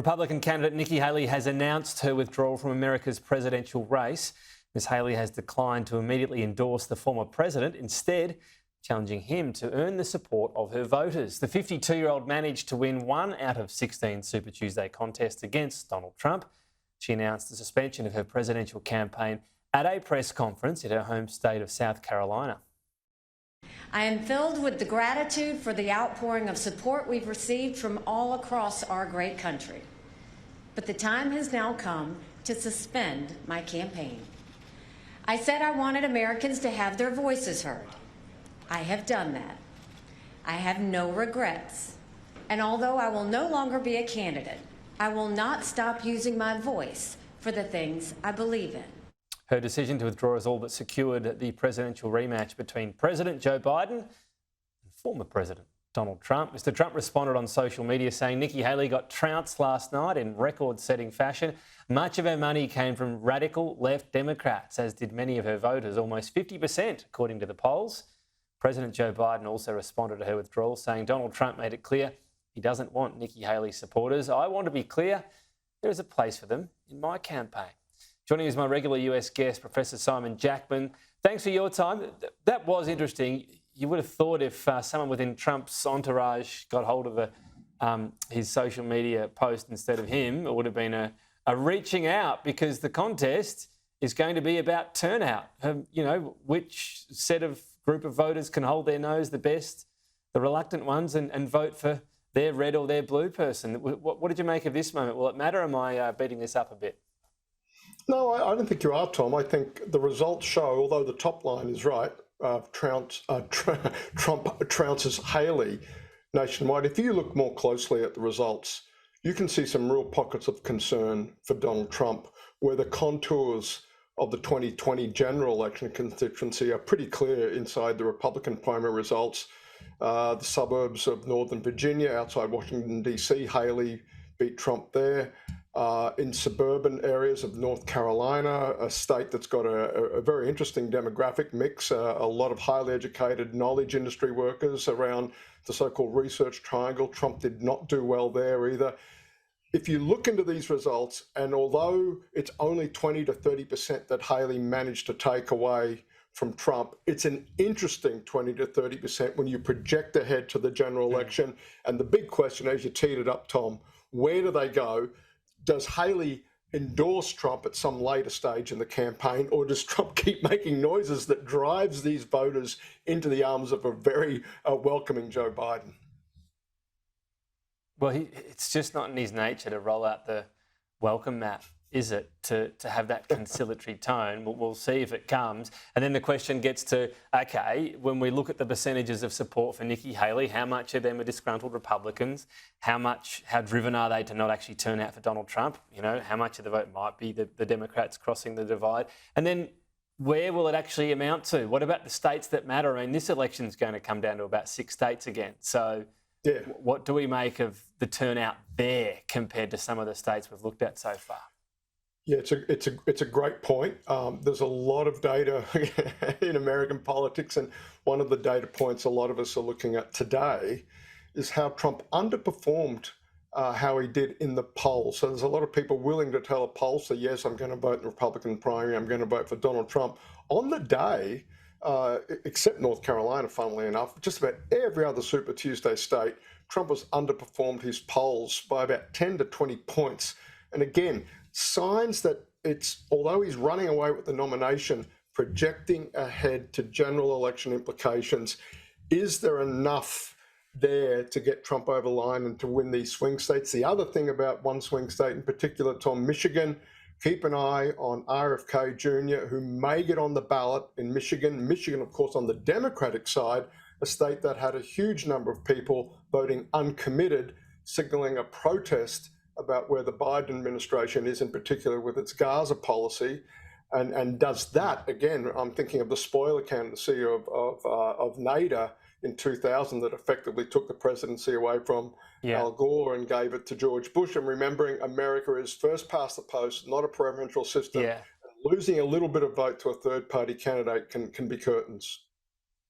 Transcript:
Republican candidate Nikki Haley has announced her withdrawal from America's presidential race. Ms Haley has declined to immediately endorse the former president, instead challenging him to earn the support of her voters. The 52-year-old managed to win 1 out of 16 Super Tuesday contests against Donald Trump. She announced the suspension of her presidential campaign at a press conference in her home state of South Carolina. I am filled with the gratitude for the outpouring of support we've received from all across our great country. But the time has now come to suspend my campaign. I said I wanted Americans to have their voices heard. I have done that. I have no regrets. And although I will no longer be a candidate, I will not stop using my voice for the things I believe in. Her decision to withdraw has all but secured the presidential rematch between President Joe Biden and former President Donald Trump. Mr Trump responded on social media saying Nikki Haley got trounced last night in record-setting fashion. Much of her money came from radical left Democrats, as did many of her voters, almost 50% according to the polls. President Joe Biden also responded to her withdrawal, saying Donald Trump made it clear he doesn't want Nikki Haley's supporters. I want to be clear, there is a place for them in my campaign. Joining us is my regular US guest, Professor Simon Jackman. Thanks for your time. That was interesting. You would have thought if someone within Trump's entourage got hold of his social media post instead of him, it would have been a reaching out, because the contest is going to be about turnout. Which set of group of voters can hold their nose the best, the reluctant ones, and vote for their red or their blue person. What did you make of this moment? Will it matter? Or am I beating this up a bit? No, I don't think you are, Tom. I think the results show, although the top line is right, Trump trounces Haley nationwide. If you look more closely at the results, you can see some real pockets of concern for Donald Trump, where the contours of the 2020 general election constituency are pretty clear inside the Republican primary results. The suburbs of Northern Virginia, outside Washington, D.C., Haley beat Trump there. In suburban areas of North Carolina, a state that's got a very interesting demographic mix, a lot of highly educated knowledge industry workers around the so-called research triangle. Trump did not do well there either. If you look into these results, and although it's only 20 to 30% that Haley managed to take away from Trump, it's an interesting 20 to 30% when you project ahead to the general election. And the big question, as you teed it up, Tom, where do they go? Does Haley endorse Trump at some later stage in the campaign, or does Trump keep making noises that drives these voters into the arms of a very welcoming Joe Biden? Well, it's just not in his nature to roll out the welcome mat, is it, to have that conciliatory tone? We'll see if it comes. And then the question gets to, OK, when we look at the percentages of support for Nikki Haley, how much of them are disgruntled Republicans? How driven are they to not actually turn out for Donald Trump? How much of the vote might be the Democrats crossing the divide? And then where will it actually amount to? What about the states that matter? I mean, this election is going to come down to about 6 states again. So yeah, what do we make of the turnout there compared to some of the states we've looked at so far? Yeah, it's a great point. There's a lot of data in American politics, and one of the data points a lot of us are looking at today is how Trump underperformed how he did in the polls. So there's a lot of people willing to tell a pollster, yes, I'm going to vote in the Republican primary, I'm going to vote for Donald Trump. On the day, except North Carolina, funnily enough, just about every other Super Tuesday state, Trump has underperformed his polls by about 10 to 20 points. And again, signs that although he's running away with the nomination, projecting ahead to general election implications, is there enough there to get Trump over the line and to win these swing states? The other thing about one swing state in particular, Tom, Michigan, keep an eye on RFK Jr., who may get on the ballot in Michigan. Michigan, of course, on the Democratic side, a state that had a huge number of people voting uncommitted, signaling a protest about where the Biden administration is, in particular with its Gaza policy, and does that, again, I'm thinking of the spoiler candidacy of Nader in 2000 that effectively took the presidency away from Al Gore and gave it to George Bush. And remembering America is first past the post, not a preferential system. Yeah. Losing a little bit of vote to a third party candidate can be curtains.